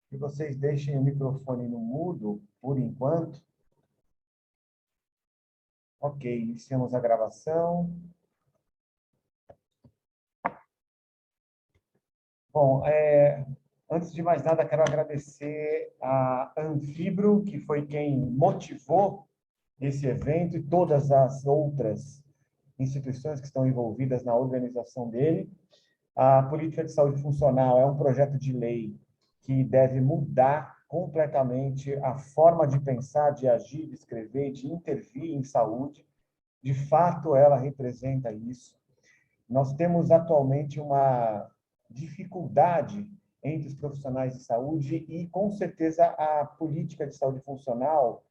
que vocês deixem o microfone no mudo, por enquanto. Ok, iniciamos a gravação. Bom, antes de mais nada, quero agradecer a Anfibro, que foi quem motivou esse evento e todas as outras instituições que estão envolvidas na organização dele. A Política de Saúde Funcional é um projeto de lei que deve mudar completamente a forma de pensar, de agir, de escrever, de intervir em saúde. De fato, ela representa isso. Nós temos atualmente uma dificuldade entre os profissionais de saúde e, com certeza, a política de saúde funcional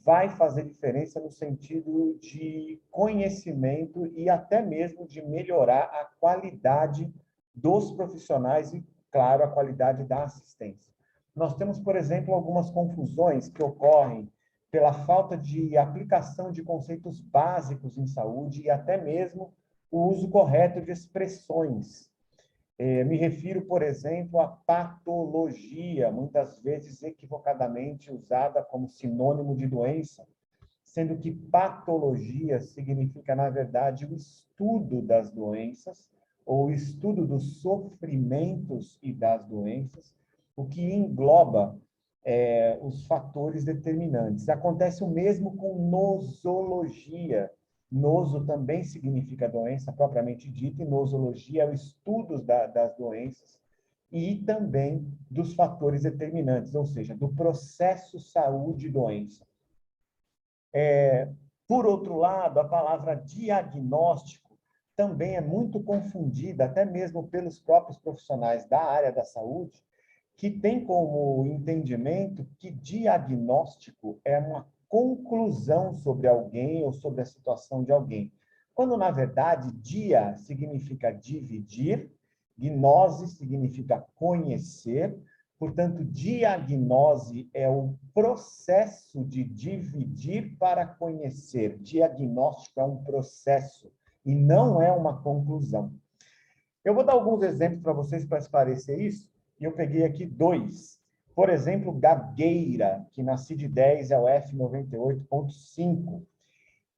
vai fazer diferença no sentido de conhecimento e até mesmo de melhorar a qualidade dos profissionais e, claro, a qualidade da assistência. Nós temos, por exemplo, algumas confusões que ocorrem pela falta de aplicação de conceitos básicos em saúde e até mesmo o uso correto de expressões. Me refiro, por exemplo, à patologia, muitas vezes equivocadamente usada como sinônimo de doença, sendo que patologia significa, na verdade, o estudo das doenças, ou o estudo dos sofrimentos e das doenças, o que engloba os fatores determinantes. Acontece o mesmo com nosologia. Noso também significa doença propriamente dita, e nosologia é o estudo das doenças e também dos fatores determinantes, ou seja, do processo saúde-doença. Por outro lado, a palavra diagnóstico também é muito confundida, até mesmo pelos próprios profissionais da área da saúde, que tem como entendimento que diagnóstico é uma conclusão sobre alguém ou sobre a situação de alguém. Quando, na verdade, dia significa dividir, gnose significa conhecer, portanto, diagnose é o processo de dividir para conhecer. Diagnóstico é um processo e não é uma conclusão. Eu vou dar alguns exemplos para vocês para esclarecer isso, e eu peguei aqui dois. Por exemplo, gagueira, que na CID-10 é o F98.5.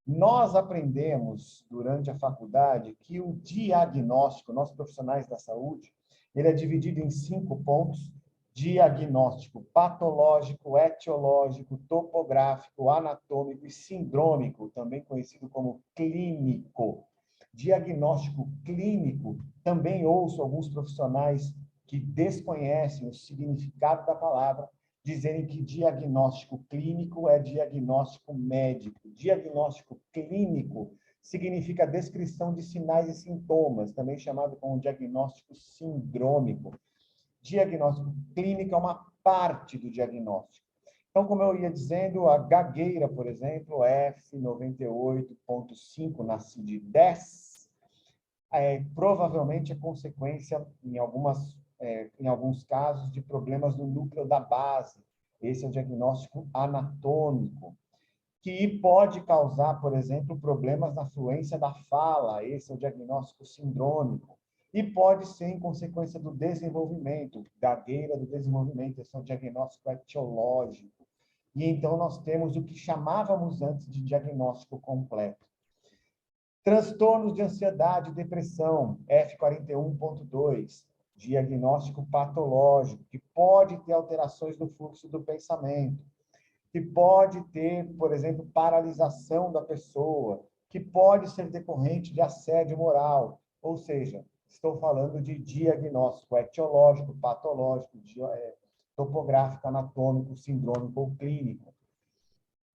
Nós aprendemos, durante a faculdade, que o diagnóstico, nós profissionais da saúde, ele é dividido em 5 pontos: diagnóstico patológico, etiológico, topográfico, anatômico e sindrômico, também conhecido como clínico. Diagnóstico clínico, também ouço alguns profissionais que desconhecem o significado da palavra, dizerem que diagnóstico clínico é diagnóstico médico. Diagnóstico clínico significa descrição de sinais e sintomas, também chamado como diagnóstico sindrômico. Diagnóstico clínico é uma parte do diagnóstico. Então, como eu ia dizendo, a gagueira, por exemplo, F98.5 na CID-10, provavelmente é consequência, em alguns casos, de problemas no núcleo da base. Esse é o diagnóstico anatômico, que pode causar, por exemplo, problemas na fluência da fala. Esse é o diagnóstico sindrômico. E pode ser em consequência do desenvolvimento, gagueira do desenvolvimento. Esse é o diagnóstico etiológico. E então nós temos o que chamávamos antes de diagnóstico completo. Transtornos de ansiedade e depressão, F41.2, diagnóstico patológico, que pode ter alterações no fluxo do pensamento, que pode ter, por exemplo, paralisação da pessoa, que pode ser decorrente de assédio moral. Ou seja, estou falando de diagnóstico etiológico, patológico, topográfico, anatômico, sindrômico ou clínico.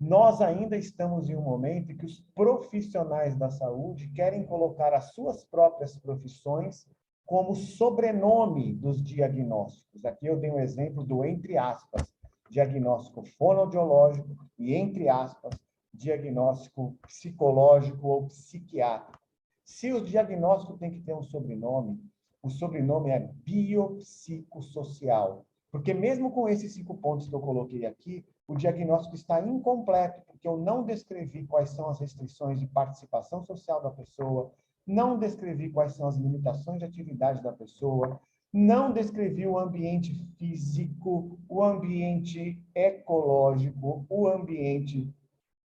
Nós ainda estamos em um momento em que os profissionais da saúde querem colocar as suas próprias profissões como sobrenome dos diagnósticos. Aqui eu dei um exemplo do, entre aspas, diagnóstico fonoaudiológico e, entre aspas, diagnóstico psicológico ou psiquiátrico. Se o diagnóstico tem que ter um sobrenome, o sobrenome é biopsicossocial. Porque mesmo com esses 5 pontos que eu coloquei aqui, o diagnóstico está incompleto, porque eu não descrevi quais são as restrições de participação social da pessoa, não descrevi quais são as limitações de atividade da pessoa, Não descrevi o ambiente físico, o ambiente ecológico, o ambiente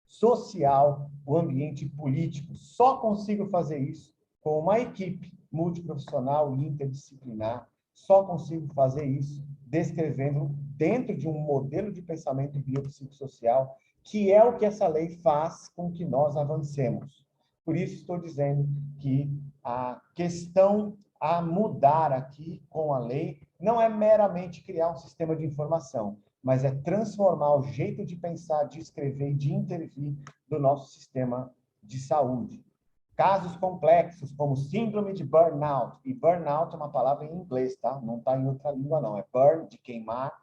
social, o ambiente político. Só consigo fazer isso com uma equipe multiprofissional e interdisciplinar. Só consigo fazer isso descrevendo dentro de um modelo de pensamento biopsicossocial, que é o que essa lei faz com que nós avancemos. Por isso estou dizendo que a questão a mudar aqui com a lei não é meramente criar um sistema de informação, mas é transformar o jeito de pensar, de escrever e de intervir do nosso sistema de saúde. Casos complexos, como síndrome de burnout, e burnout é uma palavra em inglês, tá? Não está em outra língua, não. É burn, de queimar,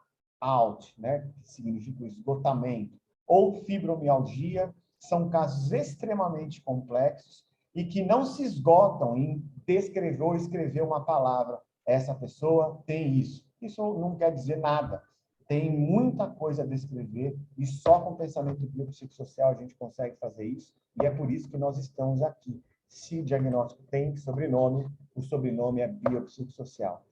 out, né? Que significa esgotamento. Ou fibromialgia, são casos extremamente complexos e que não se esgotam em descrever ou escrever uma palavra. Essa pessoa tem isso. Isso não quer dizer nada. Tem muita coisa a descrever e só com pensamento biopsicossocial a gente consegue fazer isso. E é por isso que nós estamos aqui. Se o diagnóstico tem sobrenome, o sobrenome é biopsicossocial.